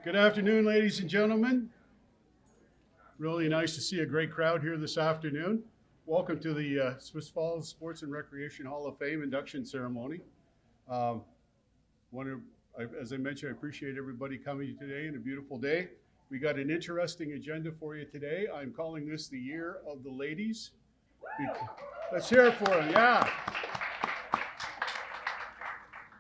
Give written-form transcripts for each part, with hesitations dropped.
Good afternoon, ladies and gentlemen. Really nice to see a great crowd here this afternoon. Welcome to the Swiss Falls Sports and Recreation Hall of Fame induction ceremony. Um, as I mentioned, I appreciate everybody coming today and a beautiful day. We got an interesting agenda for you today. I'm calling this the Year of the Ladies. Let's hear it for them, yeah.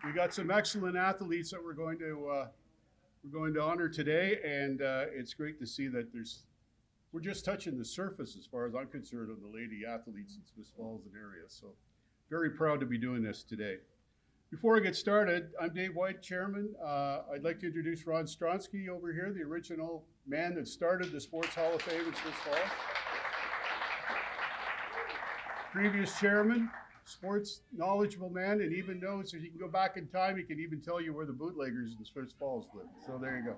We got some excellent athletes that we're going to honor today, and it's great to see that we're just touching the surface as far as I'm concerned of the lady athletes in Swiss Falls and area. So very proud to be doing this today. Before I get started, I'm Dave White, Chairman. I'd like to introduce Ron Stronsky over here, the original man that started the Sports Hall of Fame in Swiss Falls. Previous chairman, sports knowledgeable man, and even knows if you can go back in time, he can even tell you where the bootleggers in Swiss Falls lived. So there you go.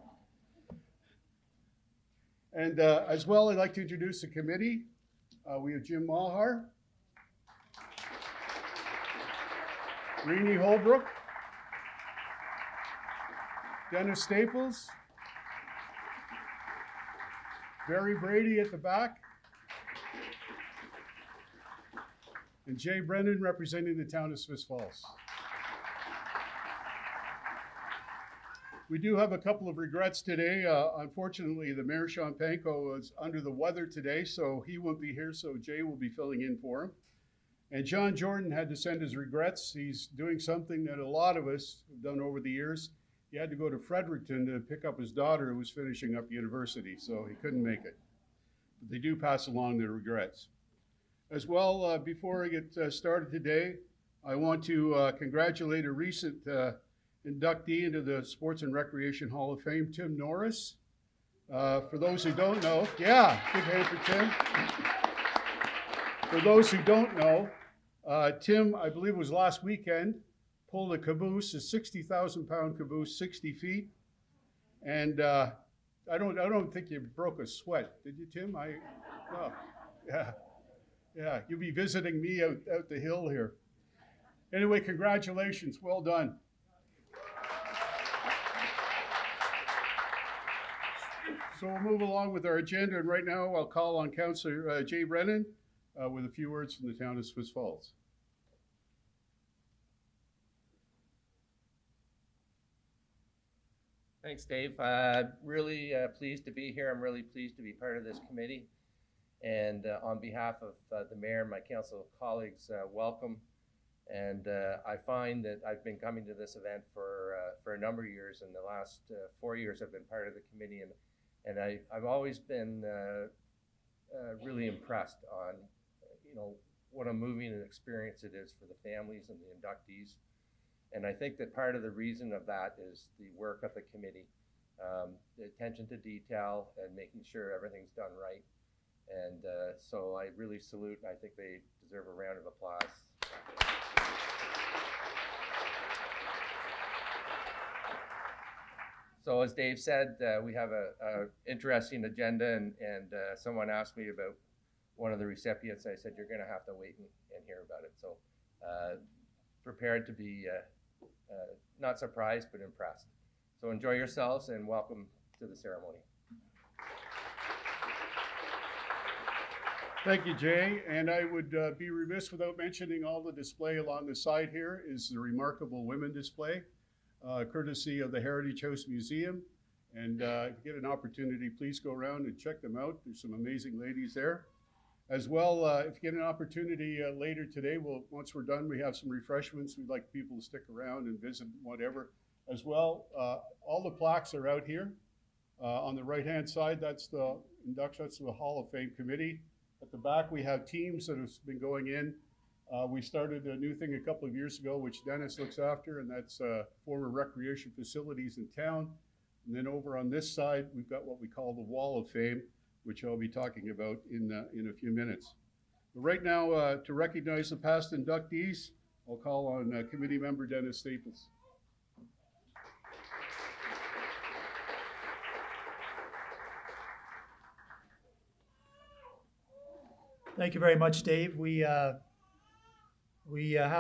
And as well, I'd like to introduce the committee. We have Jim Mahar, Renee Holbrook, Dennis Staples, Barry Brady at the back, and Jay Brennan representing the town of Swiss Falls. We do have a couple of regrets today. Unfortunately, the Mayor Sean Panko was under the weather today, so he won't be here, so Jay will be filling in for him. And John Jordan had to send his regrets. He's doing something that a lot of us have done over the years. He had to go to Fredericton to pick up his daughter who was finishing up university, so he couldn't make it. But they do pass along their regrets. As well, before I get started today, I want to congratulate a recent inductee into the Sports and Recreation Hall of Fame, Tim Norris. For those who don't know, yeah, big hand for Tim. For those who don't know, Tim, I believe it was last weekend, pulled a caboose, a 60,000-pound caboose, 60 feet. And I don't think you broke a sweat, did you, Tim? No, yeah, you'll be visiting me out the hill here. Anyway, congratulations, well done. So we'll move along with our agenda, and right now I'll call on Councillor Jay Brennan with a few words from the town of Swiss Falls. Thanks, Dave. Really pleased to be here. I'm really pleased to be part of this committee. And on behalf of the mayor and my council colleagues, welcome. And I find that I've been coming to this event for a number of years. In the last 4 years, I've been part of the committee, and I've always been really impressed on, what a moving experience it is for the families and the inductees. And I think that part of the reason of that is the work of the committee, the attention to detail and making sure everything's done right. And so I really salute, and I think they deserve a round of applause. So as Dave said, we have a interesting agenda, and someone asked me about one of the recipients. I said, you're going to have to wait and hear about it. So prepared to be not surprised, but impressed. So enjoy yourselves and welcome to the ceremony. Thank you, Jay. And I would be remiss without mentioning all the display along the side here is the remarkable women display, courtesy of the Heritage House Museum. And if you get an opportunity, please go around and check them out. There's some amazing ladies there. As well, if you get an opportunity later today, once we're done, we have some refreshments. We'd like people to stick around and visit, whatever. As well, all the plaques are out here. On the right-hand side, that's the induction, that's the Hall of Fame committee. At the back, we have teams that have been going in. We started a new thing a couple of years ago, which Dennis looks after, and that's former recreation facilities in town. And then over on this side, we've got what we call the Wall of Fame, which I'll be talking about in a few minutes. But right now, to recognize the past inductees, I'll call on committee member Dennis Staples. Thank you very much, Dave. We have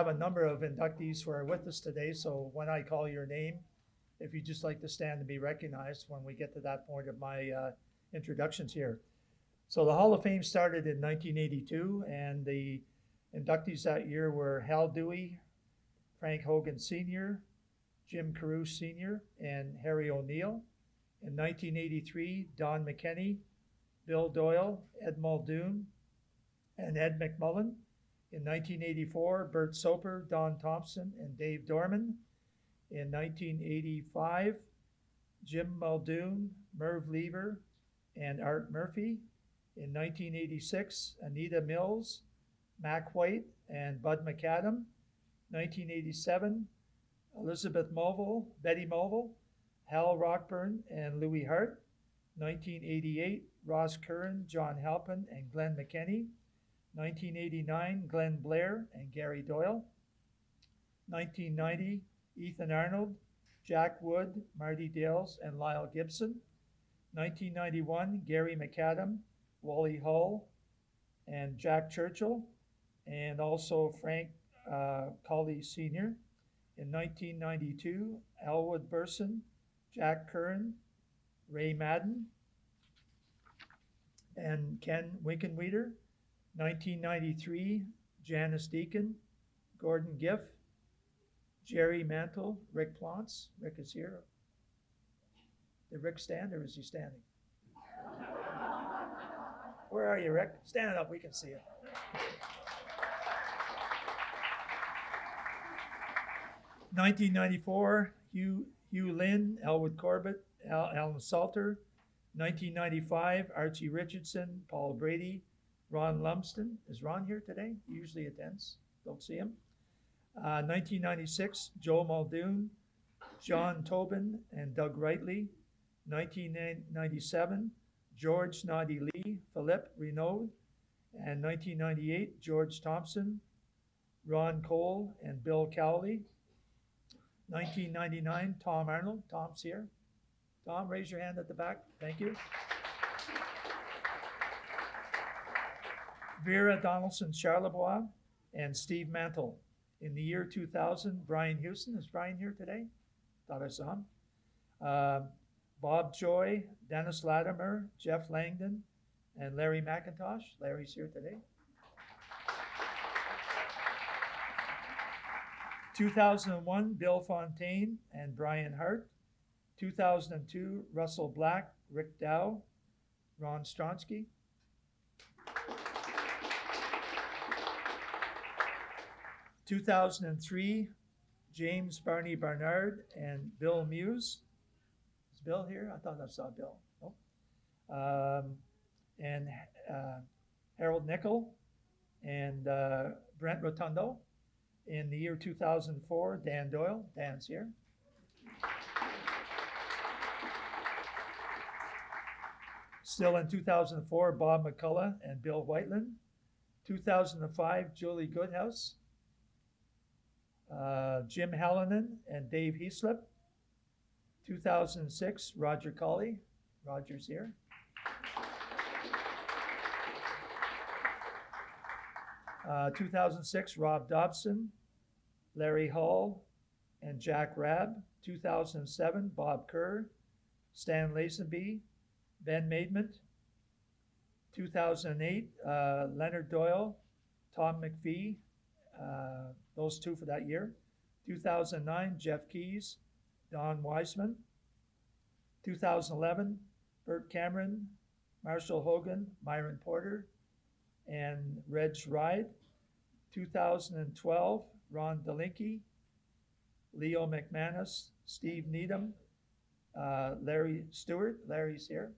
a number of inductees who are with us today, so when I call your name, if you'd just like to stand and be recognized when we get to that point of my introductions here. So the Hall of Fame started in 1982, and the inductees that year were Hal Dewey, Frank Hogan Sr., Jim Carew Sr., and Harry O'Neill. In 1983, Don McKenney, Bill Doyle, Ed Muldoon, and Ed McMullen. In 1984, Bert Soper, Don Thompson, and Dave Dorman. In 1985, Jim Muldoon, Merv Lever, and Art Murphy. In 1986, Anita Mills, Mac White, and Bud McAdam. 1987, Elizabeth Mulville, Betty Mulville, Hal Rockburn, and Louis Hart. 1988, Ross Curran, John Halpin, and Glenn McKenney. 1989, Glenn Blair and Gary Doyle. 1990, Ethan Arnold, Jack Wood, Marty Dales, and Lyle Gibson. 1991, Gary McAdam, Wally Hull, and Jack Churchill, and also Frank Colley Sr. In 1992, Elwood Burson, Jack Curran, Ray Madden, and Ken Winkenweeder. 1993, Janice Deacon, Gordon Giff, Jerry Mantle, Rick Plantz. Rick is here. Did Rick stand or is he standing? Where are you, Rick? Stand up, we can see you. (1994) Hugh Lynn, Elwood Corbett, Alan Salter. 1995, Archie Richardson, Paul Brady, Ron Lumsden. Is Ron here today? He usually attends. Don't see him. 1996, Joe Muldoon, John Tobin, and Doug Rightly. 1997, George Noddy Lee, Philippe Renaud. And 1998, George Thompson, Ron Cole, and Bill Cowley. 1999, Tom Arnold. Tom's here. Tom, raise your hand at the back. Thank you. Vera Donaldson Charlebois and Steve Mantle. In the year 2000, Brian Houston. Is Brian here today? Thought I saw him. Bob Joy, Dennis Latimer, Jeff Langdon, and Larry McIntosh. Larry's here today. 2001, Bill Fontaine and Brian Hart. 2002, Russell Black, Rick Dow, Ron Stronsky. 2003, James Barney Barnard and Bill Muse. Is Bill here? I thought I saw Bill. Nope. And Harold Nickel and Brent Rotundo. In the year 2004, Dan Doyle. Dan's here. Still in 2004, Bob McCullough and Bill Whiteland. 2005, Julie Goodhouse. Jim Hallinan and Dave Heaslip. 2006, Roger Colley. Roger's here. 2006, Rob Dobson, Larry Hall, and Jack Rabb. 2007, Bob Kerr, Stan Lazenby, Ben Maidment. 2008, Leonard Doyle, Tom McPhee, those two for that year. 2009, Jeff Keys, Don Wiseman. 2011, Bert Cameron, Marshall Hogan, Myron Porter, and Reg Ride. 2012, Ron Delinky, Leo McManus, Steve Needham, Larry Stewart. Larry's here.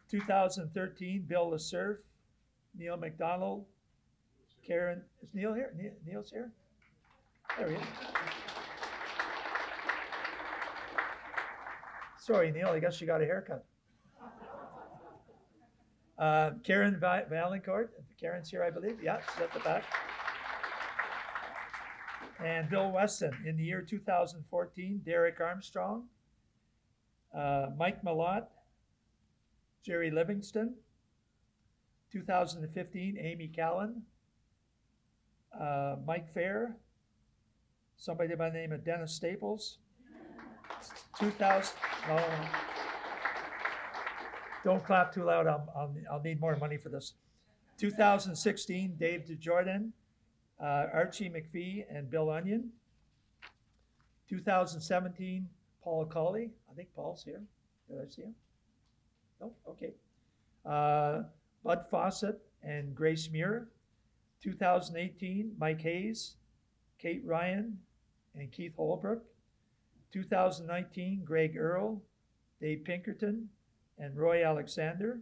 (2013) Bill LaSurf, Neil McDonald, Karen. Is Neil here? Neil's here. There he is. Sorry, Neil. I guess you got a haircut. Karen Valancourt. Karen's here, I believe. Yeah, she's at the back. And Bill Weston. In the year 2014, Derek Armstrong, Mike Malott, Jerry Livingston. 2015, Amy Callan, Mike Fair, somebody by the name of Dennis Staples, 2000, no, don't clap too loud, I'll need more money for this. 2016, Dave DeJordan, Archie McPhee, and Bill Onion. 2017, Paul Colley, I think Paul's here, did I see him? No, okay. Bud Fawcett and Grace Muir. 2018, Mike Hayes, Kate Ryan, and Keith Holbrook. 2019, Greg Earl, Dave Pinkerton, and Roy Alexander.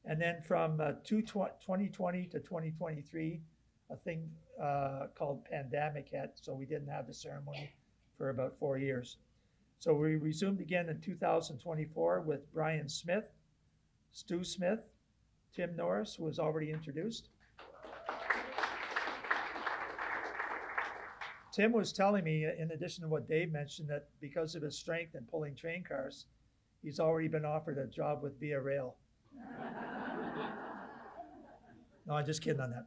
And then from 2020 to 2023, a thing called pandemic hit, so we didn't have the ceremony for about 4 years. So we resumed again in 2024 with Brian Smith, Stu Smith, Tim Norris, who was already introduced. Tim was telling me, in addition to what Dave mentioned, that because of his strength in pulling train cars, he's already been offered a job with Via Rail. No, I'm just kidding on that.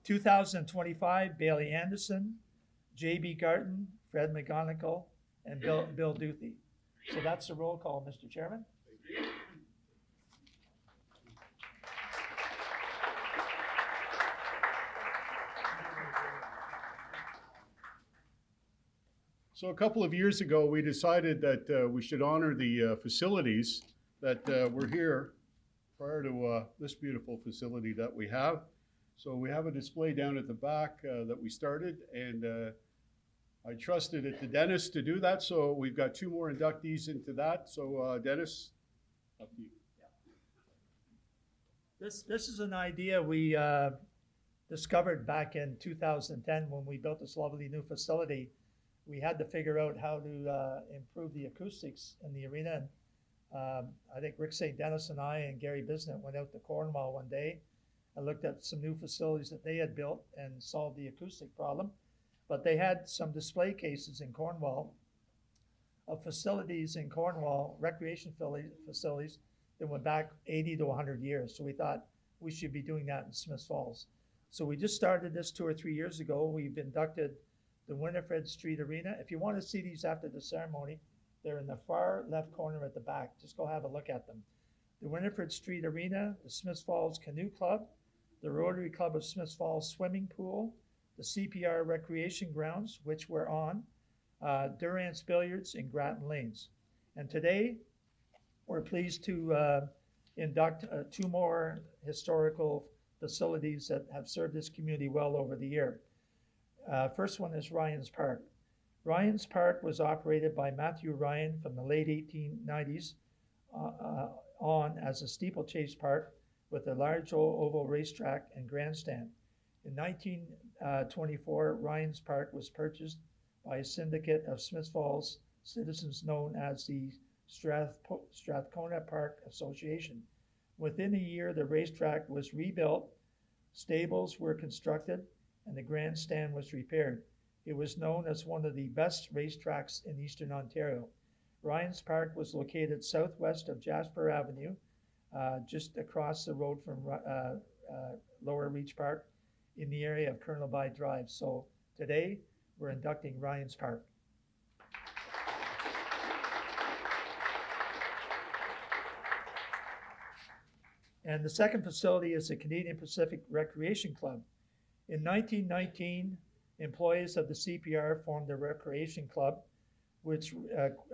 2025, Bailey Anderson, J.B. Garton, Fred McGonigal, and Bill Duthie. So that's the roll call, Mr. Chairman. So a couple of years ago, we decided that we should honor the facilities that were here prior to this beautiful facility that we have. So we have a display down at the back that we started, and I trusted it to Dennis to do that. So we've got 2 more inductees into that. So Dennis, up to you. This is an idea we discovered back in 2010 when we built this lovely new facility. We had to figure out how to improve the acoustics in the arena. And I think Rick St. Dennis and I and Gary Bisnet went out to Cornwall one day and looked at some new facilities that they had built and solved the acoustic problem. But they had some display cases in Cornwall of facilities in Cornwall, recreation facilities that went back 80 to 100 years. So we thought we should be doing that in Smiths Falls. So we just started this 2 or 3 years ago. We've inducted the Winifred Street Arena. If you want to see these after the ceremony, they're in the far left corner at the back. Just go have a look at them. The Winifred Street Arena, the Smiths Falls Canoe Club, the Rotary Club of Smiths Falls Swimming Pool, the CPR Recreation Grounds, which we're on, Durant's Billiards, and Grattan Lanes. And today, we're pleased to induct 2 more historical facilities that have served this community well over the year. First one is Ryan's Park. Ryan's Park was operated by Matthew Ryan from the late 1890s on as a steeplechase park with a large oval racetrack and grandstand. In 1924, Ryan's Park was purchased by a syndicate of Smiths Falls citizens known as the Strathcona Park Association. Within a year, the racetrack was rebuilt, stables were constructed, and the grandstand was repaired. It was known as one of the best racetracks in Eastern Ontario. Ryan's Park was located southwest of Jasper Avenue, just across the road from Lower Reach Park in the area of Colonel By Drive. So today, we're inducting Ryan's Park. And the second facility is the Canadian Pacific Recreation Club. In 1919, employees of the CPR formed a recreation club, which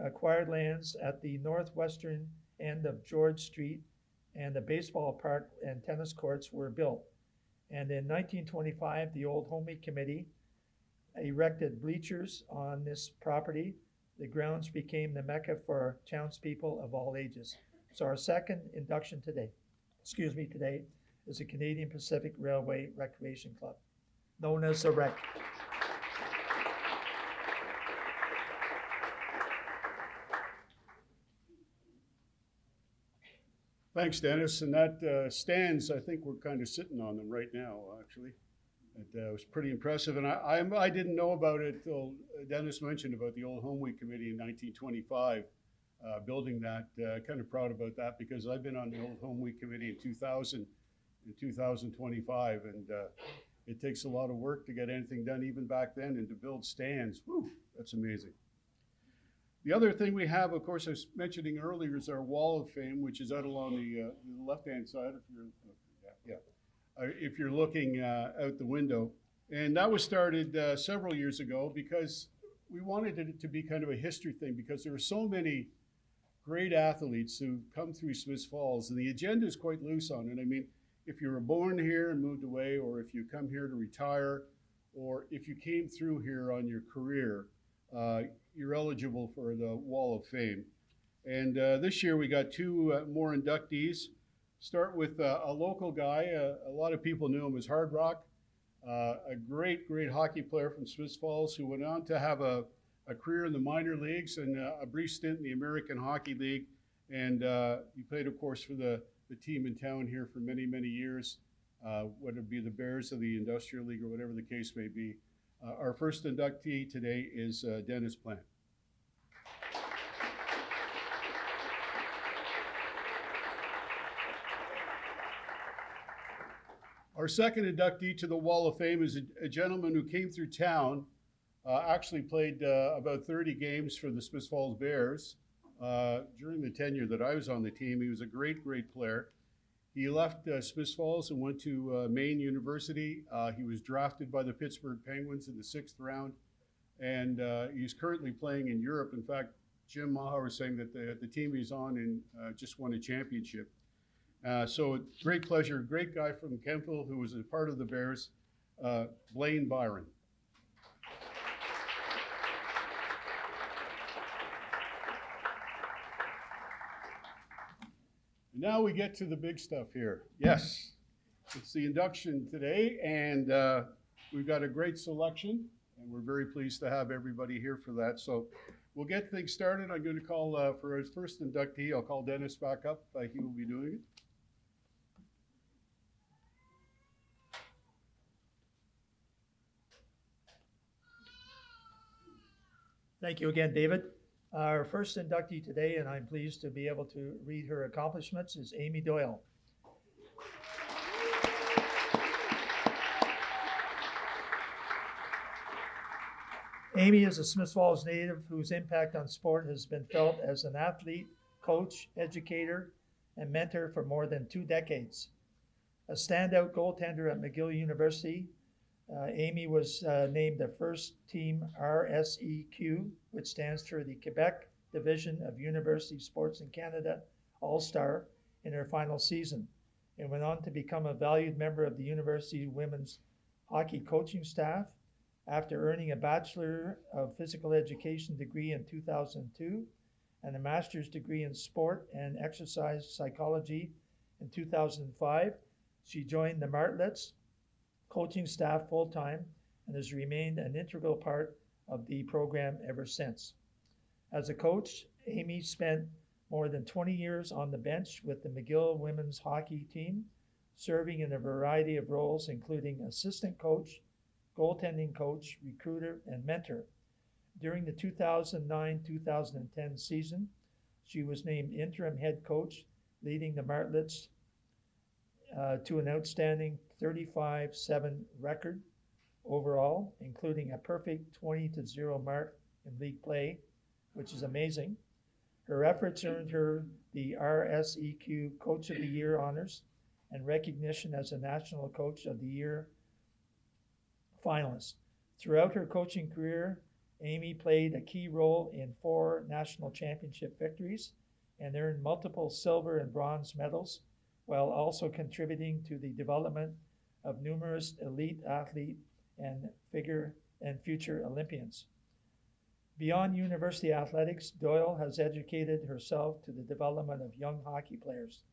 acquired lands at the northwestern end of George Street, and the baseball park and tennis courts were built. And in 1925, the Old Home Week Committee erected bleachers on this property. The grounds became the mecca for townspeople of all ages. So our second induction today, is the Canadian Pacific Railway Recreation Club, known as the REC. Thanks, Dennis. And that stands, I think we're kind of sitting on them right now, actually. It was pretty impressive. And I didn't know about it till Dennis mentioned about the Old Home Week Committee in 1925, building that. Kind of proud about that because I've been on the Old Home Week Committee in 2000 and 2025. And It takes a lot of work to get anything done even back then, and to build stands, whew, that's amazing. The other thing we have, of course, I was mentioning earlier, is our Wall of Fame, which is out along the left-hand side. If you're looking out the window, and that was started several years ago because we wanted it to be kind of a history thing, because there are so many great athletes who come through Smiths Falls, and the agenda is quite loose on it. I mean, if you were born here and moved away, or if you come here to retire, or if you came through here on your career, you're eligible for the Wall of Fame. And this year we got two more inductees. Start with a local guy. A lot of people knew him as Hard Rock, a great hockey player from Smiths Falls who went on to have a career in the minor leagues and a brief stint in the American Hockey League. And he played, of course, for the team in town here for many years, whether it be the Bears or the Industrial League or whatever the case may be. Our first inductee today is Dennis Plant. Our second inductee to the Wall of Fame is a gentleman who came through town, actually played about 30 games for the Smiths Falls Bears during the tenure that I was on the team. He was a great player. He left Smiths Falls and went to Maine University. He was drafted by the Pittsburgh Penguins in the 6th round, and he's currently playing in Europe. In fact, Jim Maher was saying that the team he's on just won a championship. So great pleasure, great guy from Kempville who was a part of the Bears, Blaine Byron. Now we get to the big stuff here. Yes, it's the induction today, and we've got a great selection, and we're very pleased to have everybody here for that. So we'll get things started. I'm going to call for our first inductee. I'll call Dennis back up. He will be doing it. Thank you again, David. Our first inductee today, and I'm pleased to be able to read her accomplishments, is Amy Doyle. Amy is a Smiths Falls native whose impact on sport has been felt as an athlete, coach, educator, and mentor for more than 2 decades. A standout goaltender at McGill University, Amy was named the first team RSEQ, which stands for the Quebec Division of University Sports in Canada All-Star, in her final season, and went on to become a valued member of the university women's hockey coaching staff. After earning a Bachelor of Physical Education degree in 2002 and a master's degree in sport and exercise psychology in 2005, she joined the Martlets coaching staff full-time and has remained an integral part of the program ever since. As a coach, Amy spent more than 20 years on the bench with the McGill women's hockey team, serving in a variety of roles, including assistant coach, goaltending coach, recruiter, and mentor. During the 2009-2010 season, she was named interim head coach, leading the Martlets to an outstanding 35-7 record overall, including a perfect 20-0 mark in league play, which is amazing. Her efforts earned her the RSEQ Coach of the Year honors and recognition as a National Coach of the Year finalist. Throughout her coaching career, Amy played a key role in 4 national championship victories and earned multiple silver and bronze medals, while also contributing to the development of numerous elite athlete and future Olympians. Beyond university athletics, Doyle has educated herself to the development of young hockey players.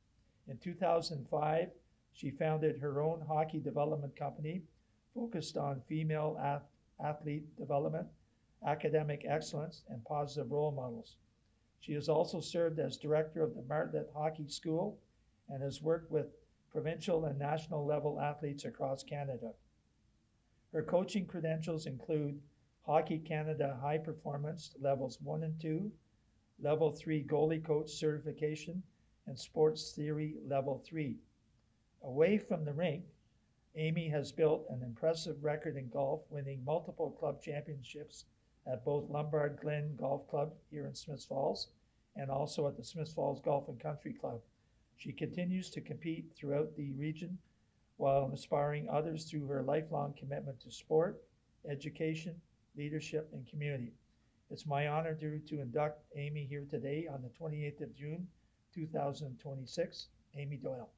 In 2005, she founded her own hockey development company focused on female athlete development, academic excellence, and positive role models. She has also served as director of the Martlet Hockey School and has worked with provincial and national level athletes across Canada. Her coaching credentials include Hockey Canada High Performance Levels 1 and 2, Level 3 Goalie Coach Certification, and Sports Theory Level 3. Away from the rink, Amy has built an impressive record in golf, winning multiple club championships at both Lombard Glen Golf Club here in Smiths Falls and also at the Smiths Falls Golf and Country Club. She continues to compete throughout the region while inspiring others through her lifelong commitment to sport, education, leadership, and community. It's my honor to induct Amy here today on the 28th of June, 2026. Amy Doyle.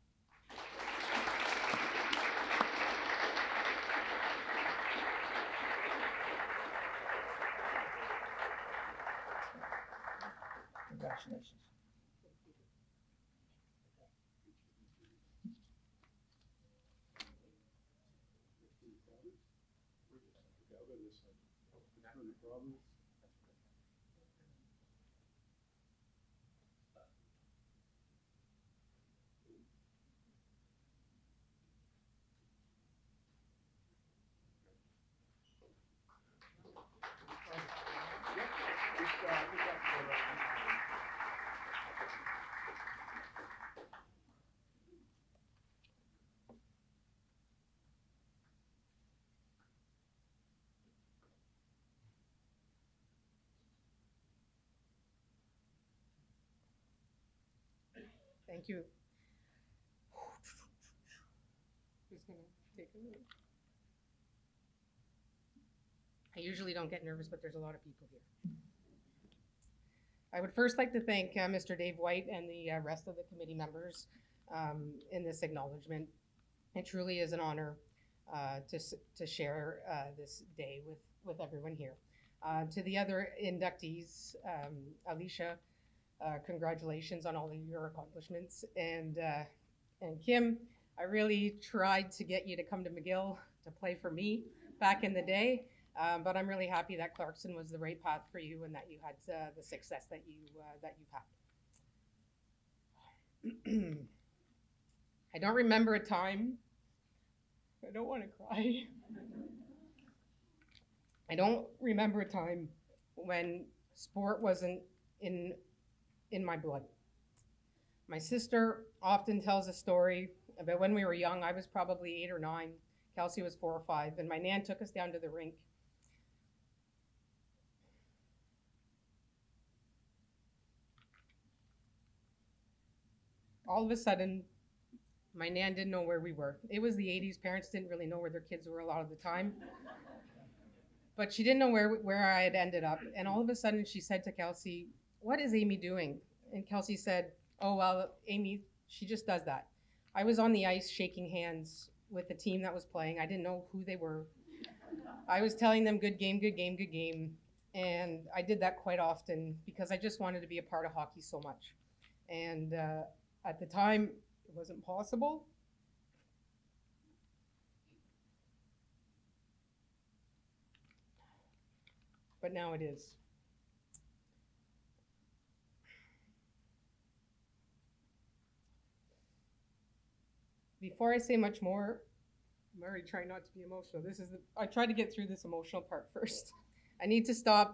Congratulations. Thank you. Just gonna take a minute. I usually don't get nervous, but there's a lot of people here. I would first like to thank Mr. Dave White and the rest of the committee members in this acknowledgement. It truly is an honor to share this day with everyone here. To the other inductees, Alicia, congratulations on all of your accomplishments, and Kim, I really tried to get you to come to McGill to play for me back in the day, but I'm really happy that Clarkson was the right path for you and that you had the success that you've had. I don't remember a time. I don't want to cry. I don't remember a time when sport wasn't in my blood. My sister often tells a story about when we were young. I was probably 8 or 9. Kelsey was 4 or 5, and my nan took us down to the rink. All of a sudden, my nan didn't know where we were. It was the 80s. Parents didn't really know where their kids were a lot of the time. But she didn't know where I had ended up. And all of a sudden, she said to Kelsey, "What is Amy doing?" And Kelsey said, "Oh, well, Amy, she just does that." I was on the ice shaking hands with the team that was playing. I didn't know who they were. I was telling them, "Good game, good game, good game." And I did that quite often because I just wanted to be a part of hockey so much. And at the time, it wasn't possible. But now it is. Before I say much more, I'm already trying not to be emotional. I try to get through this emotional part first. I need to start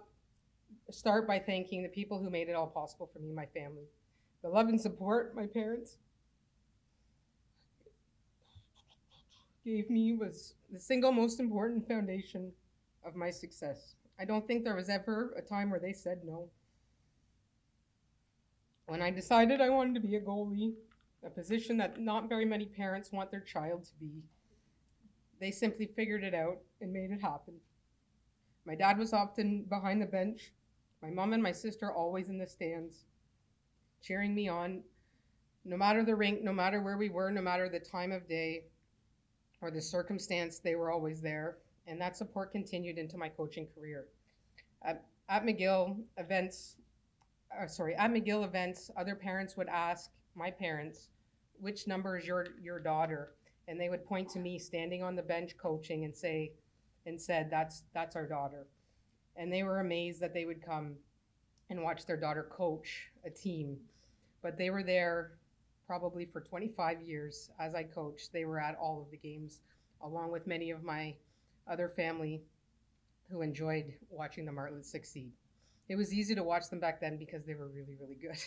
by thanking the people who made it all possible for me, my family. The love and support my parents gave me was the single most important foundation of my success. I don't think there was ever a time where they said no. When I decided I wanted to be a goalie, a position that not very many parents want their child to be, they simply figured it out and made it happen. My dad was often behind the bench, my mom and my sister always in the stands, cheering me on, no matter the rink, no matter where we were, no matter the time of day or the circumstance, they were always there. And that support continued into my coaching career. At McGill events, other parents would ask my parents, "Which number is your daughter?" And they would point to me standing on the bench coaching and said, that's our daughter. And they were amazed that they would come and watch their daughter coach a team. But they were there probably for 25 years as I coached. They were at all of the games, along with many of my other family who enjoyed watching the Martlets succeed. It was easy to watch them back then because they were really, really good.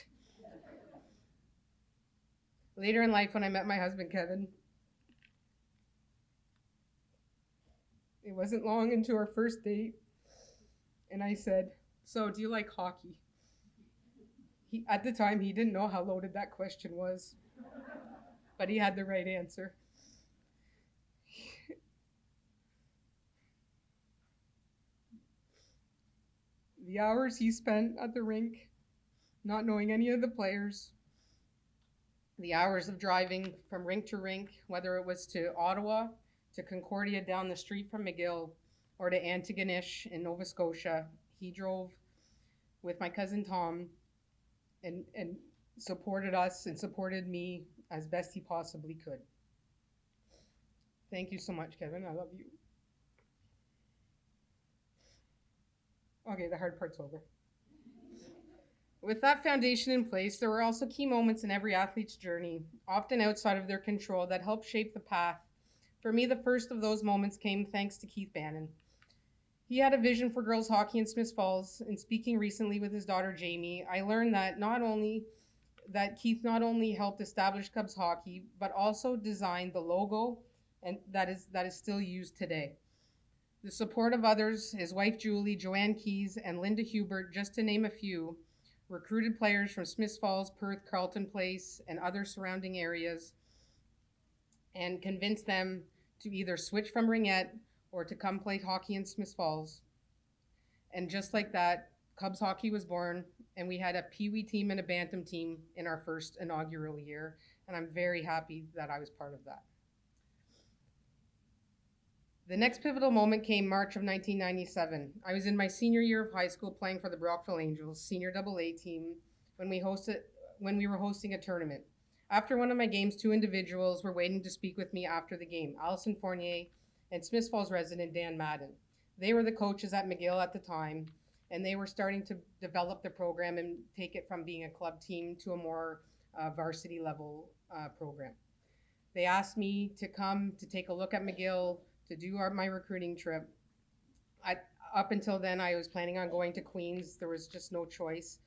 Later in life, when I met my husband, Kevin, It wasn't long into our first date, and I said, "So, do you like hockey?" At the time, he didn't know how loaded that question was, but he had the right answer. The hours he spent at the rink, not knowing any of the players, the hours of driving from rink to rink, whether it was to Ottawa, to Concordia down the street from McGill, or to Antigonish in Nova Scotia, he drove with my cousin Tom and supported us and supported me as best he possibly could. Thank you so much, Kevin. I love you. Okay, the hard part's over. With that foundation in place, there were also key moments in every athlete's journey, often outside of their control, that helped shape the path. For me, the first of those moments came thanks to Keith Bannon. He had a vision for girls hockey in Smiths Falls, and speaking recently with his daughter Jamie, I learned that Keith not only helped establish Cubs hockey, but also designed the logo and that is still used today. The support of others, his wife Julie, Joanne Keys, and Linda Hubert, just to name a few, recruited players from Smiths Falls, Perth, Carleton Place, and other surrounding areas, and convinced them to either switch from Ringette or to come play hockey in Smiths Falls. And just like that, Cubs hockey was born, and we had a Pee-wee team and a Bantam team in our first inaugural year, and I'm very happy that I was part of that. The next pivotal moment came March of 1997. I was in my senior year of high school playing for the Brockville Angels senior AA team when we were hosting a tournament. After one of my games, two individuals were waiting to speak with me after the game, Allison Fournier and Smiths Falls resident Dan Madden. They were the coaches at McGill at the time, and they were starting to develop the program and take it from being a club team to a more varsity level program. They asked me to come to take a look at McGill, to do my recruiting trip. Up until then, I was planning on going to Queens. There was just no choice.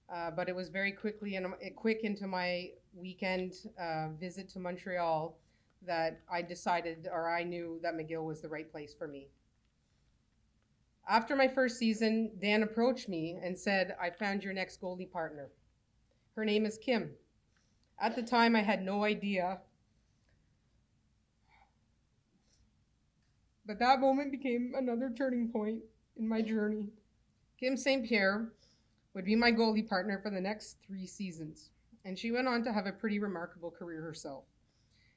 But it was very quick into my weekend visit to Montreal that I decided, or I knew that McGill was the right place for me. After my first season, Dan approached me and said, "I found your next goalie partner. Her name is Kim." At the time, I had no idea. But that moment became another turning point in my journey. Kim St. Pierre would be my goalie partner for the next 3 seasons, and she went on to have a pretty remarkable career herself.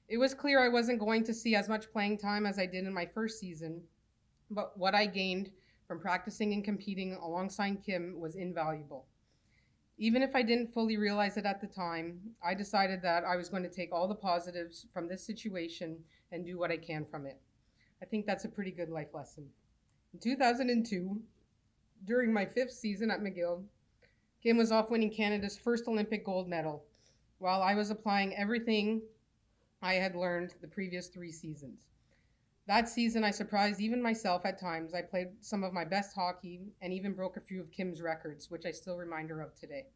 It was clear I wasn't going to see as much playing time as I did in my first season, but what I gained from practicing and competing alongside Kim was invaluable. Even if I didn't fully realize it at the time, I decided that I was going to take all the positives from this situation and do what I can from it. I think that's a pretty good life lesson. In 2002, during my 5th season at McGill, Kim was off winning Canada's first Olympic gold medal, while I was applying everything I had learned the previous 3 seasons. That season, I surprised even myself at times. I played some of my best hockey and even broke a few of Kim's records, which I still remind her of today.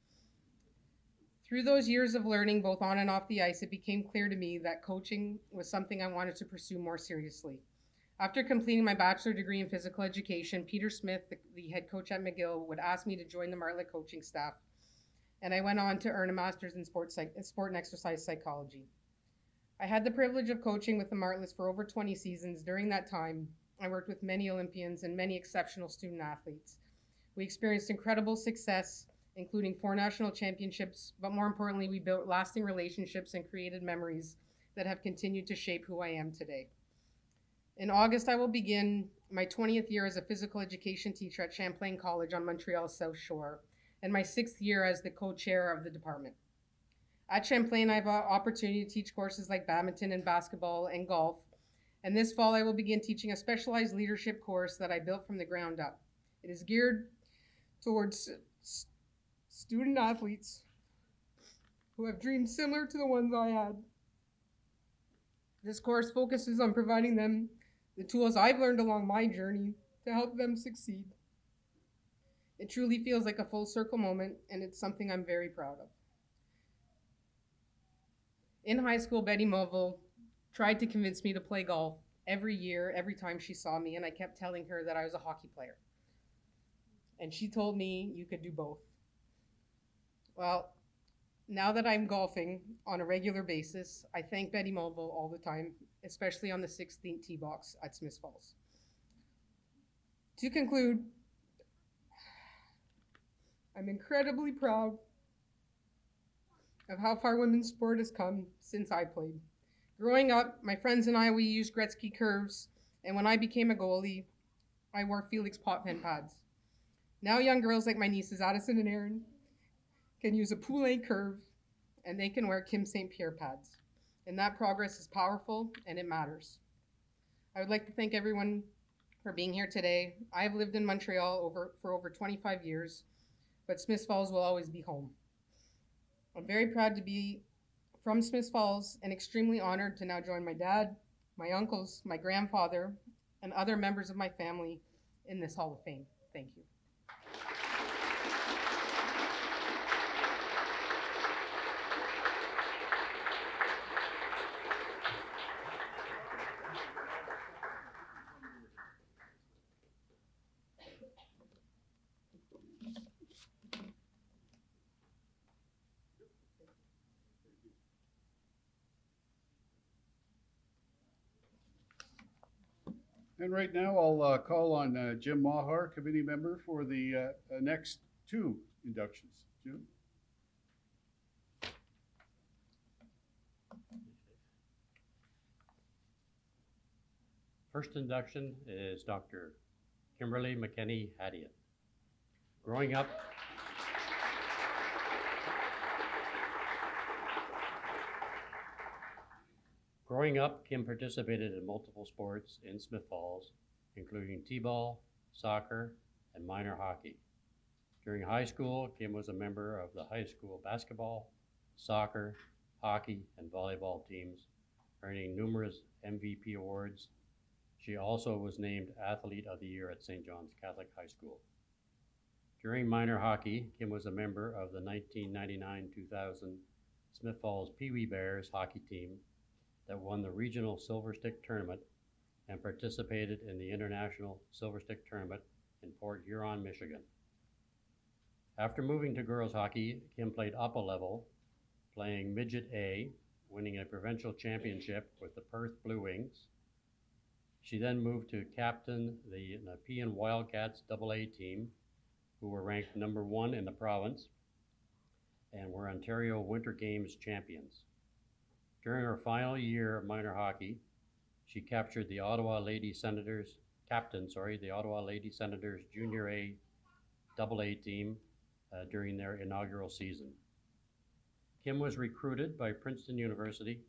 Through those years of learning, both on and off the ice, it became clear to me that coaching was something I wanted to pursue more seriously. After completing my bachelor degree in physical education, Peter Smith, the head coach at McGill, would ask me to join the Martlet coaching staff, and I went on to earn a master's in sport and exercise psychology. I had the privilege of coaching with the Martlets for over 20 seasons. During that time, I worked with many Olympians and many exceptional student athletes. We experienced incredible success, including 4 national championships, but more importantly, we built lasting relationships and created memories that have continued to shape who I am today. In August, I will begin my 20th year as a physical education teacher at Champlain College on Montreal's South Shore, and my 6th year as the co-chair of the department. At Champlain, I have an opportunity to teach courses like badminton and basketball and golf, and this fall I will begin teaching a specialized leadership course that I built from the ground up. It is geared towards student athletes who have dreams similar to the ones I had. This course focuses on providing them the tools I've learned along my journey to help them succeed. It truly feels like a full circle moment, and it's something I'm very proud of. In high school, Betty Mulville tried to convince me to play golf, every year, every time she saw me, and I kept telling her that I was a hockey player. And she told me you could do both. Well, now that I'm golfing on a regular basis, I thank Betty Mulville all the time, especially on the 16th tee box at Smiths Falls. To conclude, I'm incredibly proud of how far women's sport has come since I played. Growing up, my friends and I, we used Gretzky curves, and when I became a goalie, I wore Felix Potvin pads. Now young girls like my nieces Addison and Erin can use a Poulet curve, and they can wear Kim St. Pierre pads. And that progress is powerful, and it matters. I would like to thank everyone for being here today. I've lived in Montreal for over 25 years, but Smiths Falls will always be home. I'm very proud to be from Smiths Falls and extremely honored to now join my dad, my uncles, my grandfather, and other members of my family in this Hall of Fame. Thank you. And right now, I'll call on Jim Mahar, committee member, for the next two inductions. Jim? First induction is Dr. Kimberly McKenney Hadian. Growing up, Kim participated in multiple sports in Smith Falls, including t-ball, soccer, and minor hockey. During high school, Kim was a member of the high school basketball, soccer, hockey, and volleyball teams, earning numerous MVP awards. She also was named Athlete of the Year at St. John's Catholic High School. During minor hockey, Kim was a member of the 1999-2000 Smith Falls Pee Wee Bears hockey team that won the regional Silver Stick Tournament and participated in the International Silver Stick Tournament in Port Huron, Michigan. After moving to girls hockey, Kim played up a level, playing Midget A, winning a provincial championship with the Perth Blue Wings. She then moved to captain the Nepean Wildcats AA team, who were ranked #1 in the province and were Ontario Winter Games champions. During her final year of minor hockey, she captured the Ottawa Lady Senators, the Ottawa Lady Senators Junior A AA team during their inaugural season. Kim was recruited by Princeton University,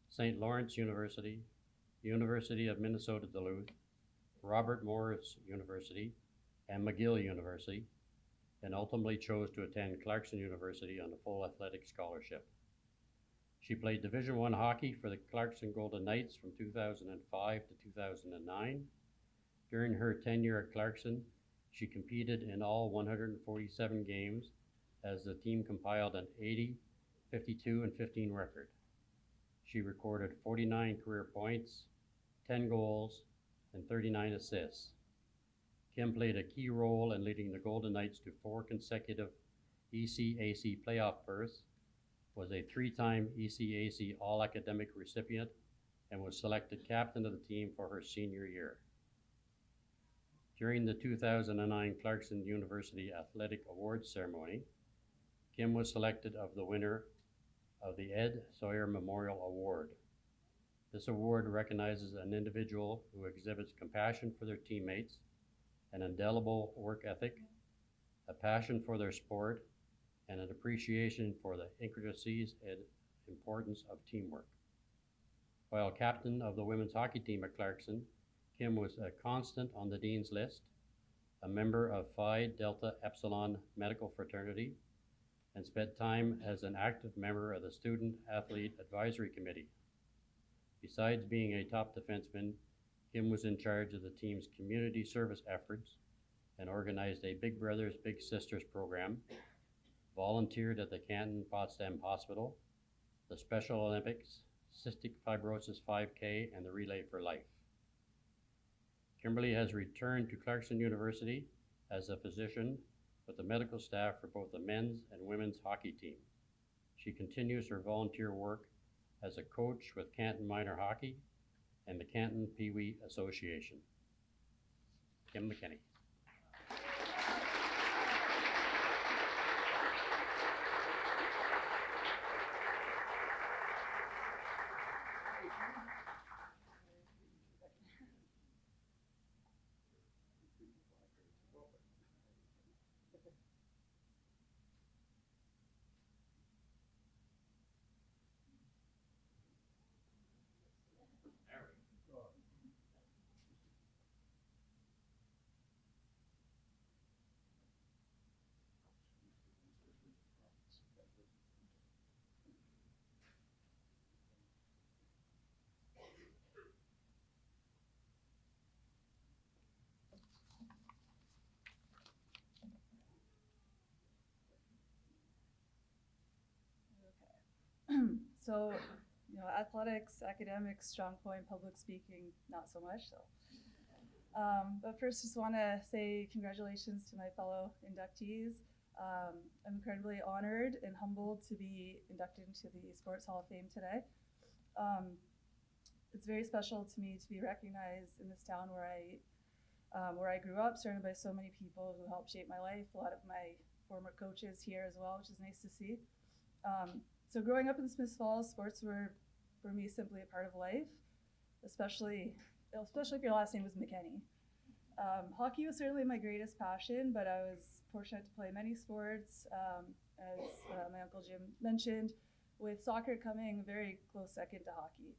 St. Lawrence University, University of Minnesota Duluth, Robert Morris University, and McGill University, and ultimately chose to attend Clarkson University on a full athletic scholarship. She played Division I hockey for the Clarkson Golden Knights from 2005 to 2009. During her tenure at Clarkson, she competed in all 147 games as the team compiled an 80, 52, and 15 record. She recorded 49 career points, 10 goals, and 39 assists. Kim played a key role in leading the Golden Knights to 4 consecutive ECAC playoff berths, was a 3-time ECAC All-Academic recipient, and was selected captain of the team for her senior year. During the 2009 Clarkson University Athletic Awards ceremony, Kim was selected as the winner of the Ed Sawyer Memorial Award. This award recognizes an individual who exhibits compassion for their teammates, an indelible work ethic, a passion for their sport, and an appreciation for the intricacies and importance of teamwork. While captain of the women's hockey team at Clarkson, Kim was a constant on the Dean's List, a member of Phi Delta Epsilon Medical Fraternity, and spent time as an active member of the Student Athlete Advisory Committee. Besides being a top defenseman, Kim was in charge of the team's community service efforts and organized a Big Brothers Big Sisters program, volunteered at the Canton Potsdam Hospital, the Special Olympics, Cystic Fibrosis 5K, and the Relay for Life. Kimberly has returned to Clarkson University as a physician with the medical staff for both the men's and women's hockey team. She continues her volunteer work as a coach with Canton Minor Hockey and the Canton Pee Wee Association. Kim McKinney. So, athletics, academics, strong point, public speaking, not so much. So, but first, just want to say congratulations to my fellow inductees. I'm incredibly honored and humbled to be inducted into the Sports Hall of Fame today. It's very special to me to be recognized in this town where I grew up, surrounded by so many people who helped shape my life. A lot of my former coaches here as well, which is nice to see. So growing up in Smiths Falls, sports were, for me, simply a part of life, especially if your last name was McKinney. Hockey was certainly my greatest passion, but I was fortunate to play many sports, as my Uncle Jim mentioned, with soccer coming a very close second to hockey.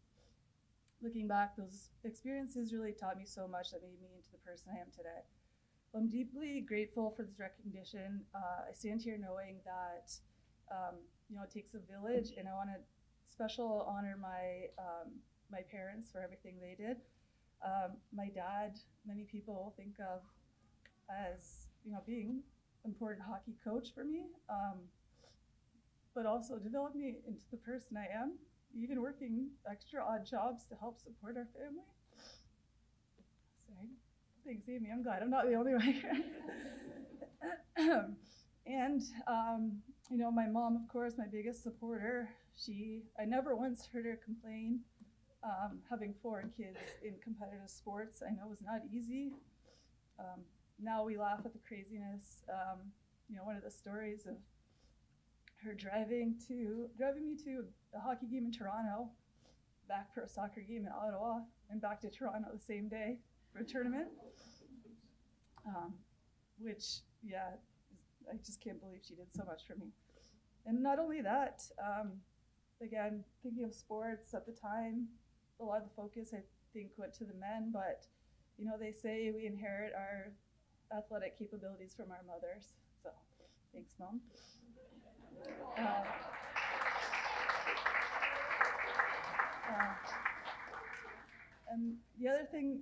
Looking back, those experiences really taught me so much that made me into the person I am today. I'm deeply grateful for this recognition. I stand here knowing that it takes a village, and I want to special honor my parents for everything they did. My dad, many people think of as being an important hockey coach for me, but also developed me into the person I am, even working extra odd jobs to help support our family. Sorry, thanks, Amy. I'm glad I'm not the only one here. And my mom, of course, my biggest supporter. I never once heard her complain. Having 4 kids in competitive sports, I know was not easy. Now we laugh at the craziness. One of the stories of her driving me to a hockey game in Toronto, back for a soccer game in Ottawa, and back to Toronto the same day for a tournament. Which, I just can't believe she did so much for me. And not only that, again, thinking of sports at the time, a lot of the focus, I think, went to the men, but, they say we inherit our athletic capabilities from our mothers. So, thanks, Mom. And the other thing,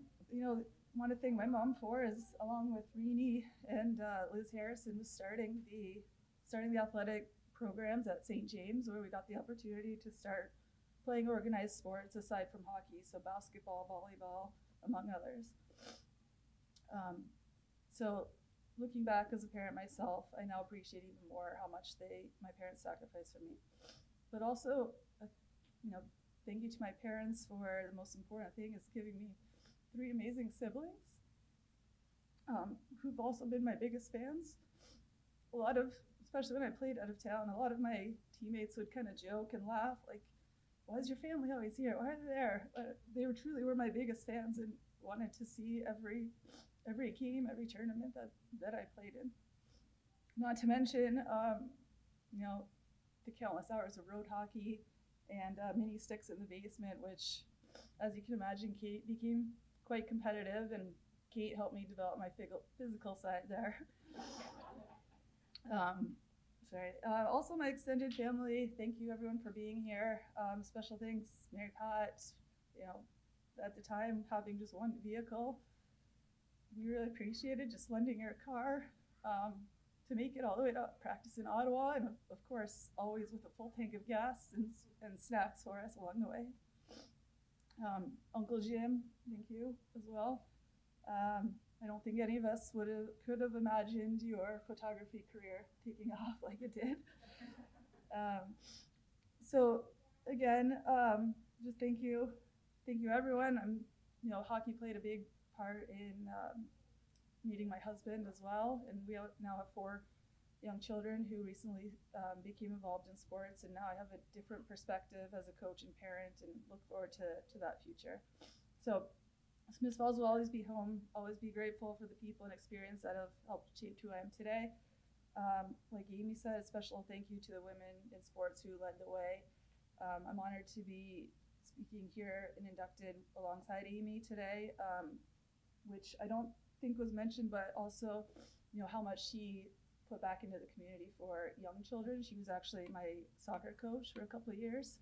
want to thank my mom for is, along with Renee and Liz Harrison, was starting the athletic programs at St. James, where we got the opportunity to start playing organized sports aside from hockey, so basketball, volleyball, among others. So looking back as a parent myself, I now appreciate even more how much my parents sacrificed for me. But also, thank you to my parents for the most important thing is giving me 3 amazing siblings who've also been my biggest fans. Especially when I played out of town, a lot of my teammates would kind of joke and laugh, like, why is your family always here? Why are they there? But they truly were my biggest fans and wanted to see every game, every tournament that I played in. Not to mention, the countless hours of road hockey and mini sticks in the basement, which, as you can imagine, Kate became quite competitive, and Kate helped me develop my physical side there. Also my extended family, thank you everyone for being here. Special thanks, Mary Pat, at the time having just one vehicle. We really appreciated just lending her a car to make it all the way to practice in Ottawa, and of course, always with a full tank of gas and snacks for us along the way. Uncle Jim, thank you as well. I don't think any of us could have imagined your photography career taking off like it did. So again, just thank you everyone. Hockey played a big part in meeting my husband as well, and we now have 4 young children who recently became involved in sports, and now I have a different perspective as a coach and parent, and look forward to that future. So Smith Falls will always be home, always be grateful for the people and experience that have helped shape who I am today. Like Amy said, a special thank you to the women in sports who led the way. I'm honored to be speaking here and inducted alongside Amy today, which I don't think was mentioned, but also, how much she put back into the community for young children. She was actually my soccer coach for a couple of years,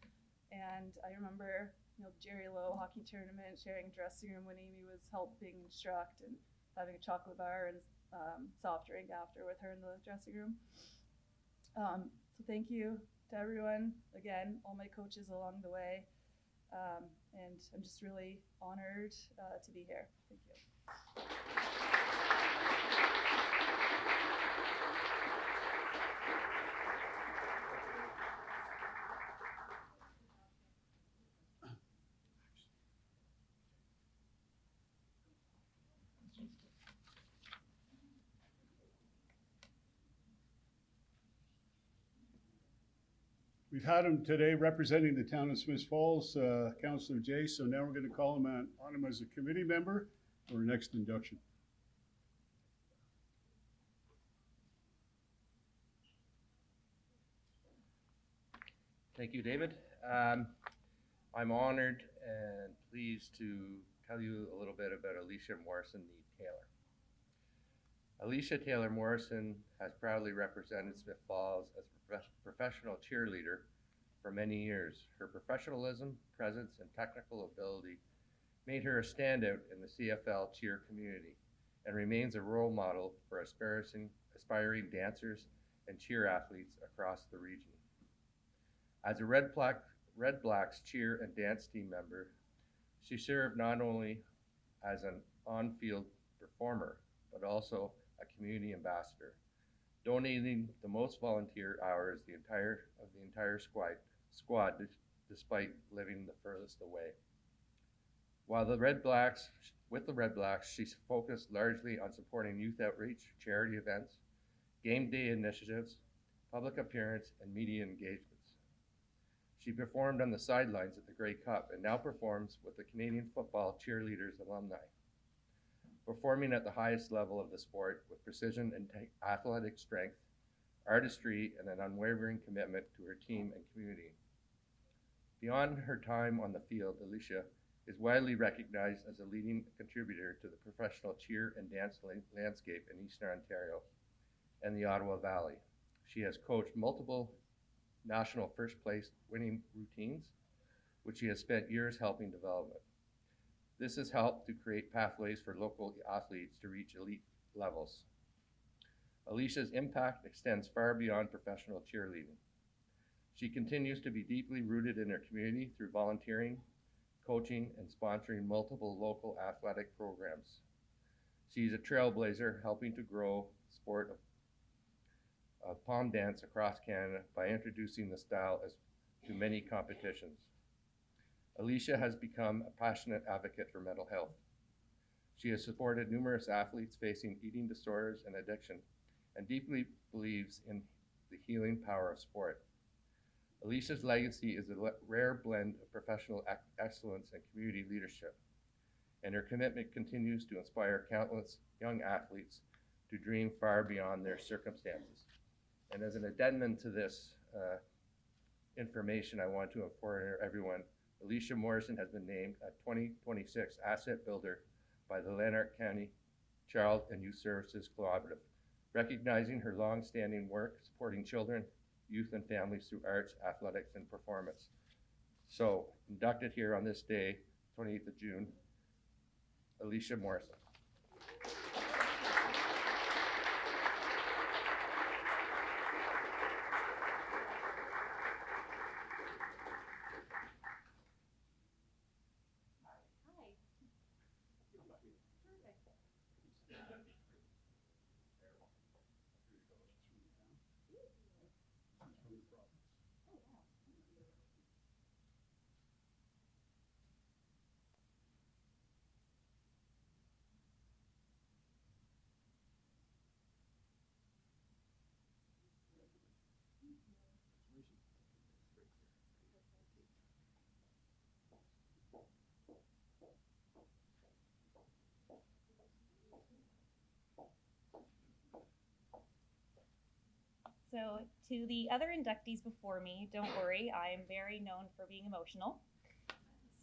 and I remember, Jerry Lowe hockey tournament, sharing dressing room when Amy was helping instruct, and having a chocolate bar and soft drink after with her in the dressing room. So thank you to everyone, again, all my coaches along the way, and I'm just really honored to be here. Thank you. We've had him today representing the town of Smith Falls, Councillor Jay, so now we're going to call him on him as a committee member for our next induction. Thank you, David. I'm honored and pleased to tell you a little bit about Alicia Morrison Taylor. Alicia Taylor Morrison has proudly represented Smith Falls as a professional cheerleader for many years. Her professionalism, presence, and technical ability made her a standout in the CFL cheer community and remains a role model for aspiring dancers and cheer athletes across the region. As a Red Blacks cheer and dance team member, she served not only as an on-field performer, but also a community ambassador, donating the most volunteer hours of the entire squad despite living the furthest away. With the Red Blacks, she focused largely on supporting youth outreach, charity events, game day initiatives, public appearance, and media engagements. She performed on the sidelines at the Grey Cup and now performs with the Canadian Football Cheerleaders alumni, performing at the highest level of the sport with precision and athletic strength, artistry, and an unwavering commitment to her team and community. Beyond her time on the field, Alicia is widely recognized as a leading contributor to the professional cheer and dance landscape in Eastern Ontario and the Ottawa Valley. She has coached multiple national first place winning routines, which she has spent years helping develop. This has helped to create pathways for local athletes to reach elite levels. Alicia's impact extends far beyond professional cheerleading. She continues to be deeply rooted in her community through volunteering, coaching, and sponsoring multiple local athletic programs. She's a trailblazer, helping to grow the sport of pom dance across Canada by introducing the style to many competitions. Alicia has become a passionate advocate for mental health. She has supported numerous athletes facing eating disorders and addiction, and deeply believes in the healing power of sport. Alicia's legacy is a rare blend of professional excellence and community leadership, and her commitment continues to inspire countless young athletes to dream far beyond their circumstances. And as an addendum to this information, I want to inform everyone, Alicia Morrison has been named a 2026 Asset Builder by the Lanark County Child and Youth Services Collaborative, recognizing her long-standing work supporting children, youth, and families through arts, athletics, and performance. So, inducted here on this day, 28th of June, Alicia Morrison. So to the other inductees before me, don't worry, I'm very known for being emotional.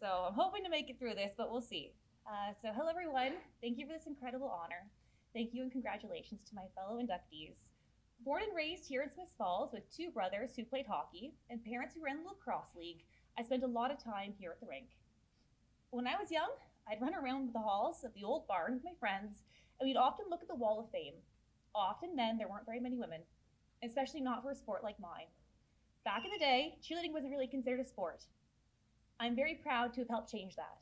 So I'm hoping to make it through this, but we'll see. So hello everyone, thank you for this incredible honor. Thank you and congratulations to my fellow inductees. Born and raised here in Smiths Falls with two brothers who played hockey and parents who ran the lacrosse league, I spent a lot of time here at the rink. When I was young, I'd run around the halls of the old barn with my friends, and we'd often look at the wall of fame. Often then, there weren't very many women, especially not for a sport like mine. Back in the day, cheerleading wasn't really considered a sport. I'm very proud to have helped change that.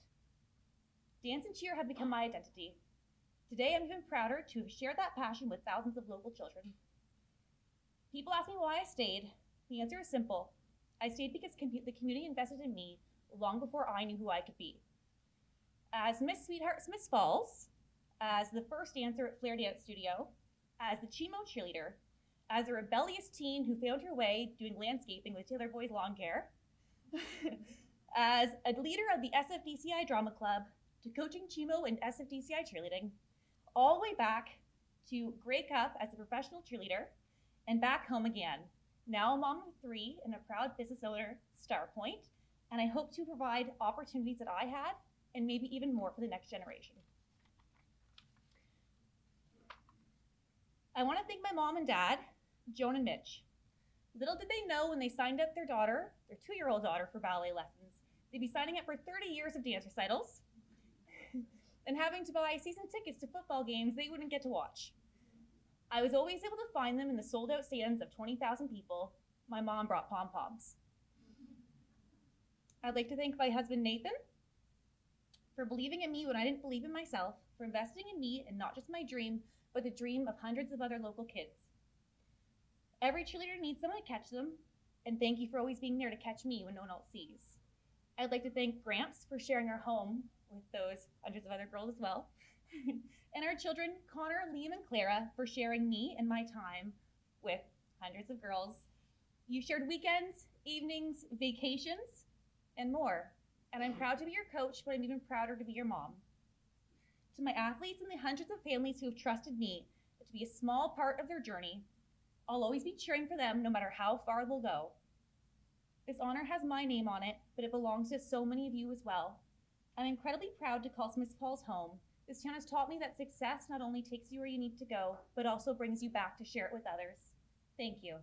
Dance and cheer have become my identity. Today, I'm even prouder to have shared that passion with thousands of local children. People ask me why I stayed. The answer is simple. I stayed because the community invested in me long before I knew who I could be. As Miss Sweetheart Smiths Falls, as the first dancer at Flair Dance Studio, as the Chimo cheerleader, as a rebellious teen who found her way doing landscaping with Taylor Boys Lawn Care, as a leader of the SFDCI Drama Club, to coaching Chimo and SFDCI cheerleading, all the way back to Grey Cup as a professional cheerleader, and back home again. Now a mom of three and a proud business owner, Starpoint, and I hope to provide opportunities that I had, and maybe even more for the next generation. I want to thank my mom and dad, Joan and Mitch. Little did they know when they signed up their daughter, their 2-year-old daughter, for ballet lessons, they'd be signing up for 30 years of dance recitals and having to buy season tickets to football games they wouldn't get to watch. I was always able to find them in the sold-out stands of 20,000 people. My mom brought pom-poms. I'd like to thank my husband, Nathan, for believing in me when I didn't believe in myself, for investing in me and not just my dream, but the dream of hundreds of other local kids. Every cheerleader needs someone to catch them, and thank you for always being there to catch me when no one else sees. I'd like to thank Gramps for sharing our home with those hundreds of other girls as well, and our children, Connor, Liam, and Clara, for sharing me and my time with hundreds of girls. You shared weekends, evenings, vacations, and more. And I'm proud to be your coach, but I'm even prouder to be your mom. To my athletes and the hundreds of families who have trusted me to be a small part of their journey, I'll always be cheering for them no matter how far they'll go. This honor has my name on it, but it belongs to so many of you as well. I'm incredibly proud to call Smiths Falls home. This town has taught me that success not only takes you where you need to go, but also brings you back to share it with others. Thank you.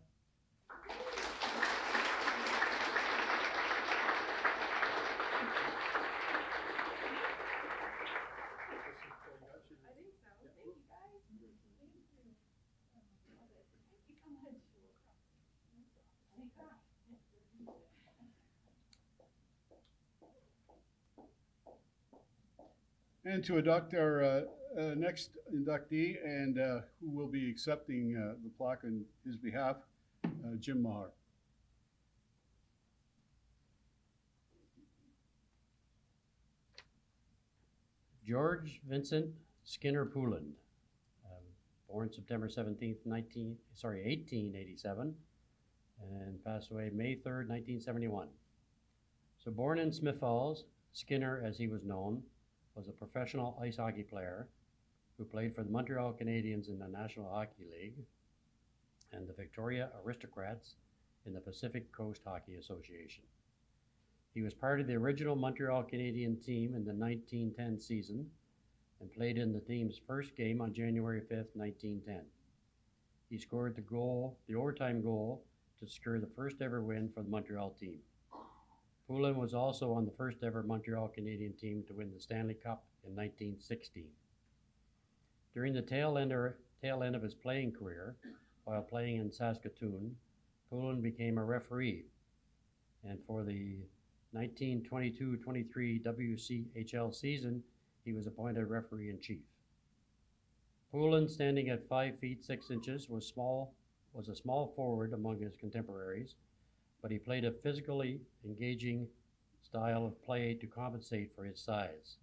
And to induct our next inductee, and who will be accepting the plaque on his behalf, Jim Maher. George Vincent Skinner Pouland, born September 17th, 1887, and passed away May 3rd, 1971. So born in Smiths Falls, Skinner, as he was known, was a professional ice hockey player who played for the Montreal Canadiens in the National Hockey League and the Victoria Aristocrats in the Pacific Coast Hockey Association. He was part of the original Montreal Canadian team in the 1910 season and played in the team's first game on January 5th, 1910. He scored the overtime goal to secure the first ever win for the Montreal team. Pouland was also on the first ever Montreal Canadian team to win the Stanley Cup in 1916. During the tail end of his playing career, while playing in Saskatoon, Pouland became a referee, and for the 1922-23 WCHL season, he was appointed referee-in-chief. Pouland, standing at 5 feet 6 inches, was a small forward among his contemporaries, but he played a physically engaging style of play to compensate for his size.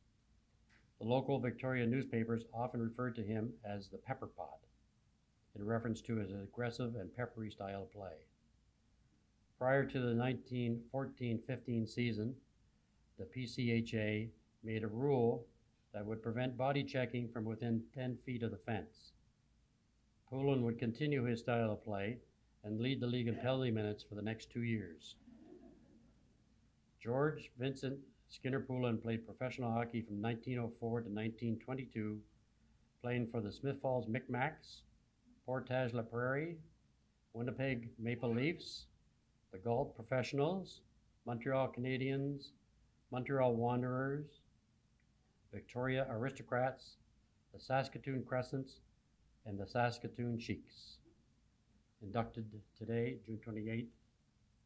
The local Victoria newspapers often referred to him as the Pepper Pot, in reference to his aggressive and peppery style of play. Prior to the 1914-15 season, the PCHA made a rule that would prevent body checking from within 10 feet of the fence. Pouland would continue his style of play and lead the league in penalty minutes for the next 2 years. George Vincent Skinner Poulin played professional hockey from 1904 to 1922, playing for the Smith Falls Micmacs, Portage La Prairie, Winnipeg Maple Leafs, the Galt Professionals, Montreal Canadiens, Montreal Wanderers, Victoria Aristocrats, the Saskatoon Crescents, and the Saskatoon Sheiks. Inducted today, June 28th,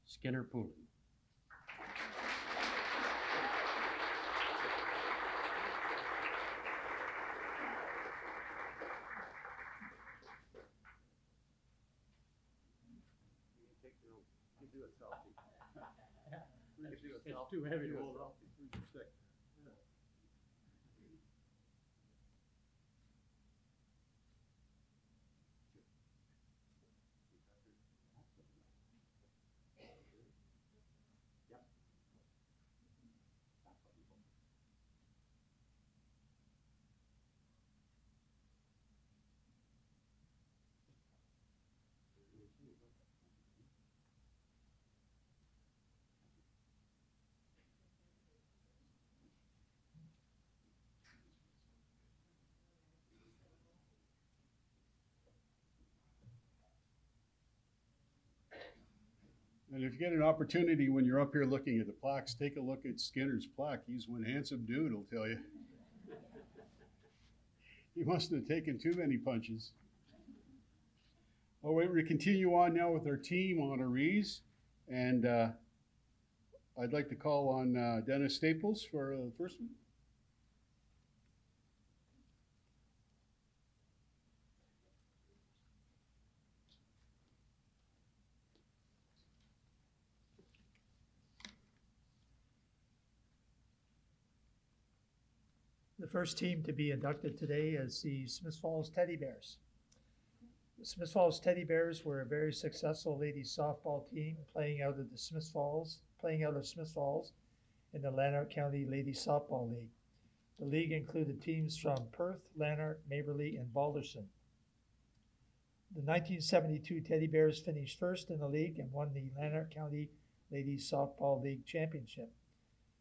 Skinner Poulin. It's too heavy to hold up. And if you get an opportunity when you're up here looking at the plaques, take a look at Skinner's plaque. He's one handsome dude, I'll tell you. He mustn't have taken too many punches. Oh, wait, we continue on now with our team honorees. And I'd like to call on Dennis Staples for the first one. The first team to be inducted today is the Smith Falls Teddy Bears. The Smith Falls Teddy Bears were a very successful ladies softball team playing out of Smith Falls in the Lanark County Ladies Softball League. The league included teams from Perth, Lanark, Maberly, and Balderson. The 1972 Teddy Bears finished first in the league and won the Lanark County Ladies Softball League Championship.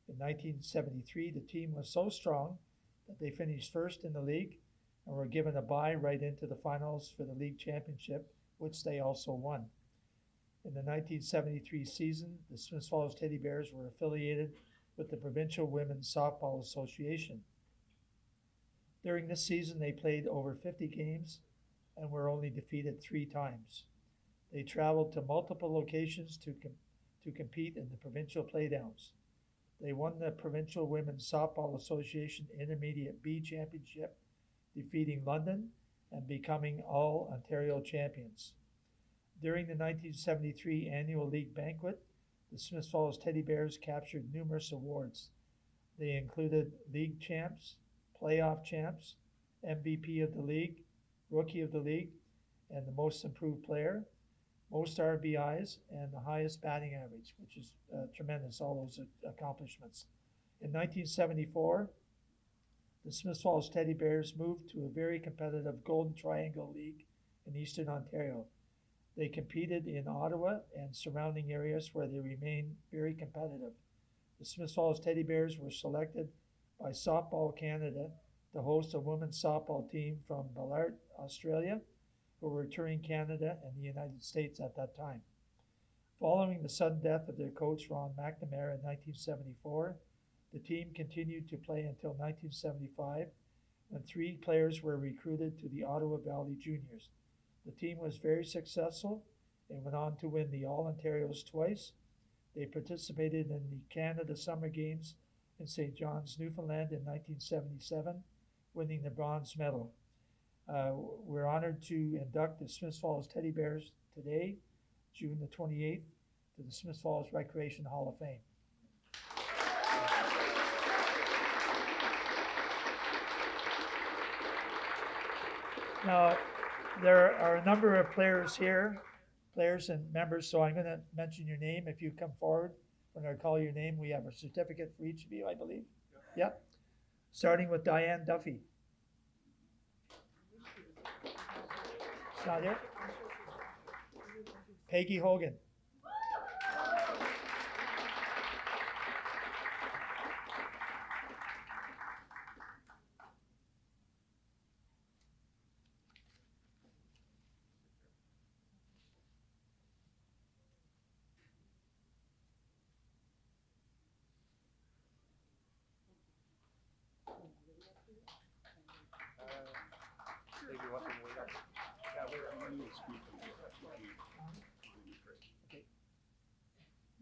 In 1973, the team was so strong that they finished first in the league and were given a bye right into the finals for the league championship, which they also won. In the 1973 season, the Smith Falls Teddy Bears were affiliated with the Provincial Women's Softball Association. During this season, they played over 50 games and were only defeated 3 times. They traveled to multiple locations to compete in the provincial playdowns. They won the Provincial Women's Softball Association Intermediate B Championship, defeating London and becoming all Ontario champions. During the 1973 annual league banquet, the Smith Falls Teddy Bears captured numerous awards. They included league champs, playoff champs, MVP of the league, rookie of the league, and the most improved player, most RBIs, and the highest batting average, which is tremendous, all those accomplishments. In 1974, the Smith Falls Teddy Bears moved to a very competitive Golden Triangle League in Eastern Ontario. They competed in Ottawa and surrounding areas where they remained very competitive. The Smith Falls Teddy Bears were selected by Softball Canada to host a women's softball team from Ballarat, Australia, who were touring Canada and the United States at that time. Following the sudden death of their coach, Ron McNamara, in 1974, the team continued to play until 1975, when 3 players were recruited to the Ottawa Valley Juniors. The team was very successful and went on to win the All-Ontarios twice. They participated in the Canada Summer Games in St. John's, Newfoundland in 1977, winning the bronze medal. We're honored to induct the Smith Falls Teddy Bears today, June the 28th, to the Smith Falls Recreation Hall of Fame. Now, there are a number of players here, players and members, so I'm going to mention your name. If you come forward when I call your name, we have a certificate for each of you, I believe. Yep. Starting with Diane Duffy. She's not here? Peggy Hogan.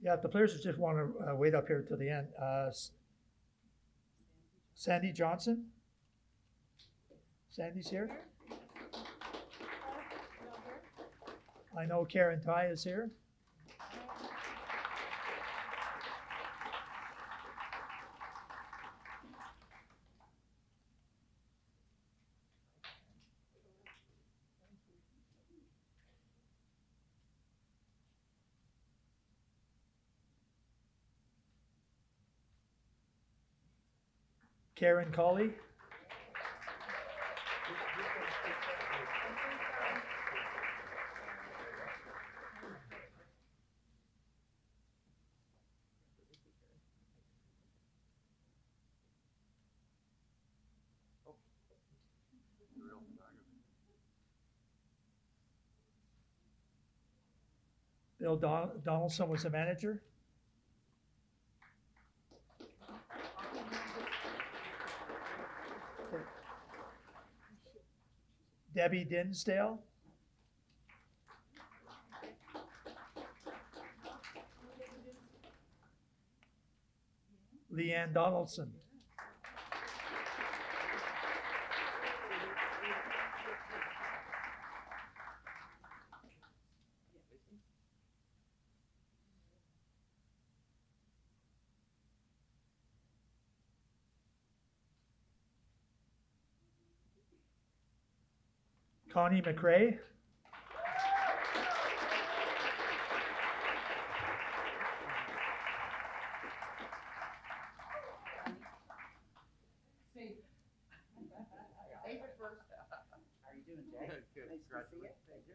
Yeah, if the players just want to wait up here till the end. Sandy Johnson? Sandy's here? I know Karen Ty is here. Karen Colley. Bill Donaldson was the manager. Debbie Dinsdale. Leanne Donaldson. Connie McRae. How are you doing, Jay? Good. Nice to see you. Thank you.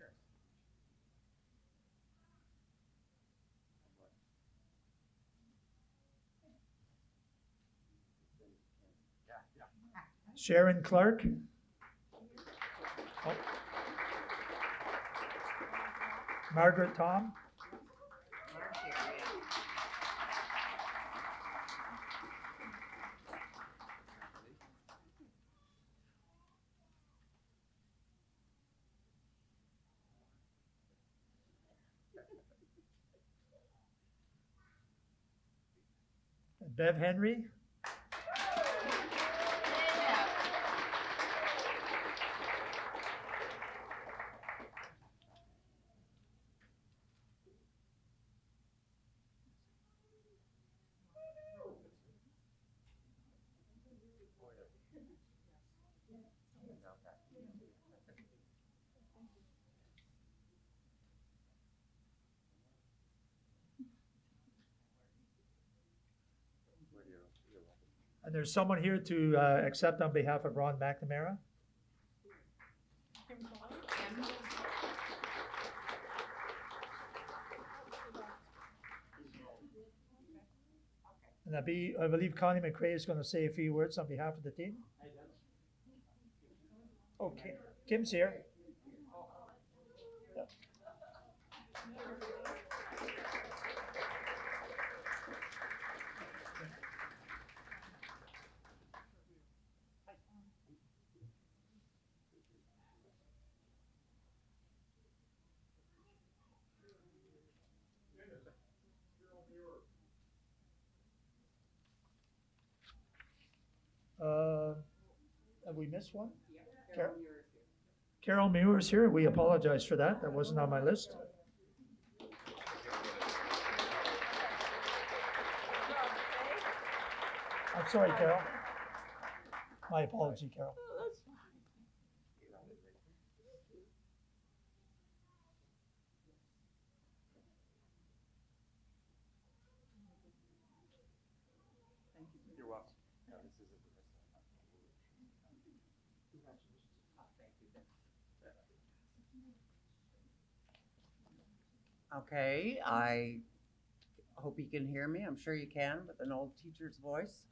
Sharon Clark. Oh. Margaret Tom. Bev Henry. And there's someone here to accept on behalf of Ron McNamara. And I believe Connie McRae is going to say a few words on behalf of the team. Okay, Kim's here. Yep. Have we missed one? Carol Muir is here. We apologize for that. That wasn't on my list. I'm sorry, Carol. My apology, Carol. You're welcome. Okay, I hope you can hear me. I'm sure you can with an old teacher's voice.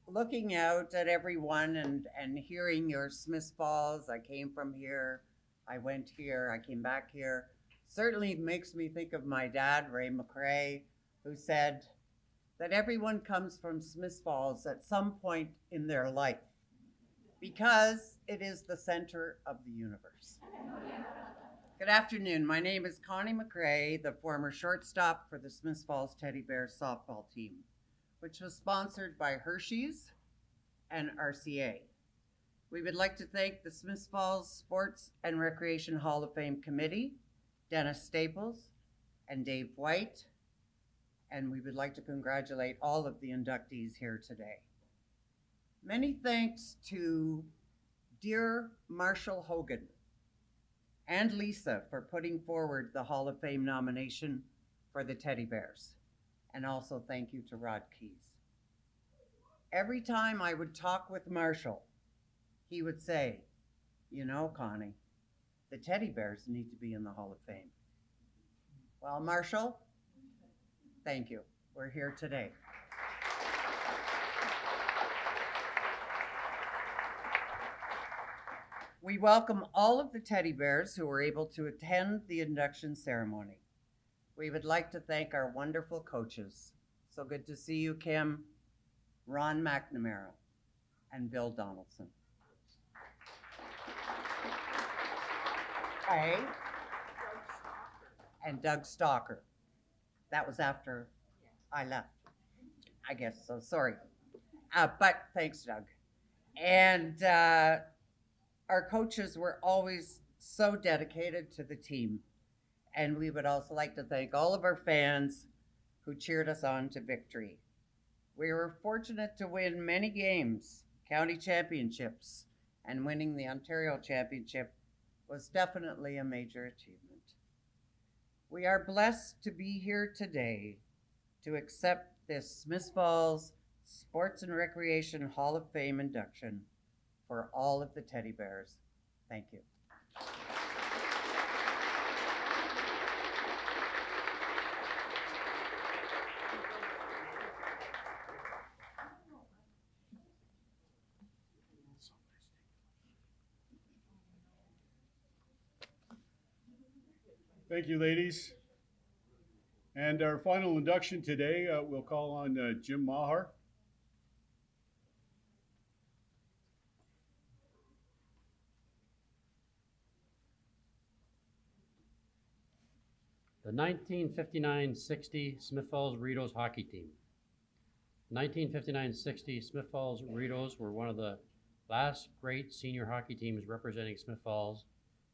Looking out at everyone and hearing your Smith Falls, I came from here, I went here, I came back here, certainly makes me think of my dad, Ray McRae, who said that everyone comes from Smith Falls at some point in their life because it is the center of the universe. Good afternoon. My name is Connie McRae, the former shortstop for the Smith Falls Teddy Bears softball team, which was sponsored by Hershey's and RCA. We would like to thank the Smith Falls Sports and Recreation Hall of Fame Committee, Dennis Staples and Dave White, and we would like to congratulate all of the inductees here today. Many thanks to dear Marshall Hogan and Lisa for putting forward the Hall of Fame nomination for the Teddy Bears. And also thank you to Rod Keys. Every time I would talk with Marshall, he would say, you know, Connie, the Teddy Bears need to be in the Hall of Fame. Well, Marshall, thank you. We're here today. We welcome all of the Teddy Bears who were able to attend the induction ceremony. We would like to thank our wonderful coaches. So good to see you, Kim, Ron McNamara, and Bill Donaldson. Hey, and Doug Stalker. That was after I left, I guess, so sorry. But thanks, Doug. And our coaches were always so dedicated to the team. And we would also like to thank all of our fans who cheered us on to victory. We were fortunate to win many games, county championships, and winning the Ontario Championship was definitely a major achievement. We are blessed to be here today to accept this Smith Falls Sports and Recreation Hall of Fame induction for all of the Teddy Bears. Thank you. Thank you, ladies. And our final induction today, we'll call on Jim Maher. The 1959-60 Smith Falls Ritos hockey team. 1959-60 Smith Falls Ritos were one of the last great senior hockey teams representing Smith Falls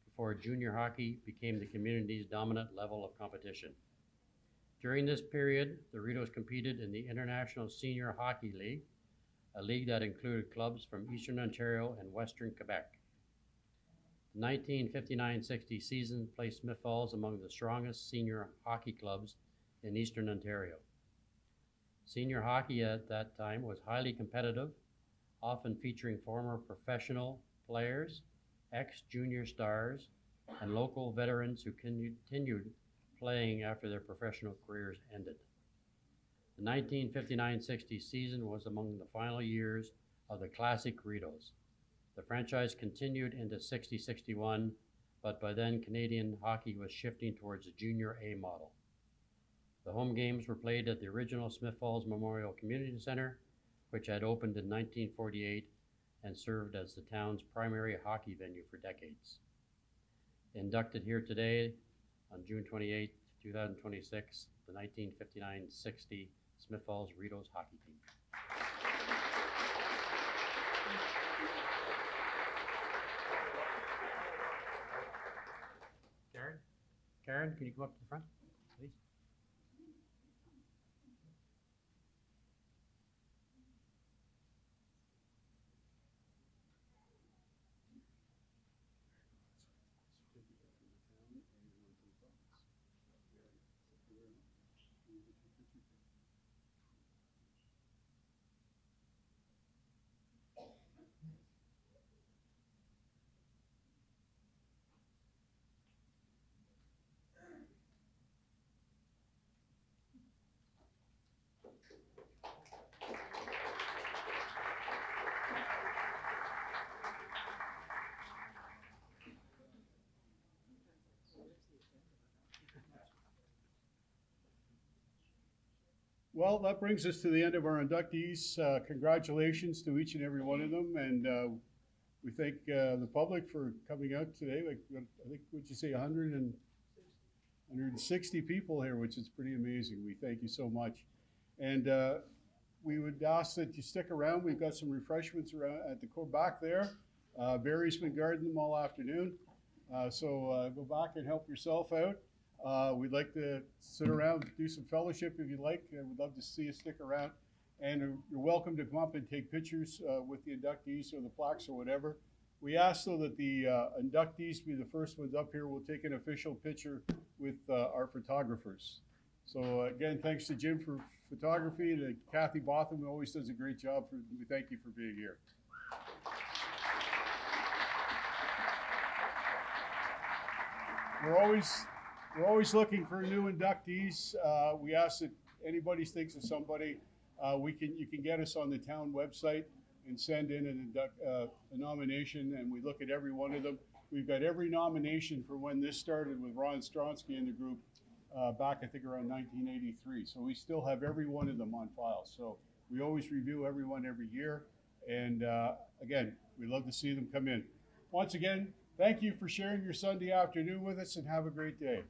before junior hockey became the community's dominant level of competition. During this period, the Ritos competed in the International Senior Hockey League, a league that included clubs from Eastern Ontario and Western Quebec. The 1959-60 season placed Smith Falls among the strongest senior hockey clubs in Eastern Ontario. Senior hockey at that time was highly competitive, often featuring former professional players, ex-junior stars, and local veterans who continued playing after their professional careers ended. The 1959-60 season was among the final years of the classic Ritos. The franchise continued into 60-61, but by then Canadian hockey was shifting towards a junior A model. The home games were played at the original Smith Falls Memorial Community Center, which had opened in 1948 and served as the town's primary hockey venue for decades. Inducted here today on June 28, 2026, the 1959-60 Smith Falls Ritos hockey team. Karen, can you come up to the front, please? Well, that brings us to the end of our inductees. Congratulations to each and every one of them, and we thank the public for coming out today. Like, I think, what'd you say, 160 people here, which is pretty amazing. We thank you so much. And we would ask that you stick around. We've got some refreshments around at the back there. Barry's been guarding them all afternoon. So go back and help yourself out. We'd like to sit around, do some fellowship if you'd like. We'd love to see you stick around. And you're welcome to come up and take pictures with the inductees or the plaques or whatever. We ask, though, that the inductees be the first ones up here. We'll take an official picture with our photographers. So again, thanks to Jim for photography, and Kathy Botham, who always does a great job. We thank you for being here. We're always looking for new inductees. We ask that anybody thinks of somebody, you can get us on the town website and send in a nomination, and we look at every one of them. We've got every nomination for when this started with Ron Stronsky in the group back, I think, around 1983. So we still have every one of them on file. So we always review everyone every year. And again, we love to see them come in. Once again, thank you for sharing your Sunday afternoon with us, and have a great day.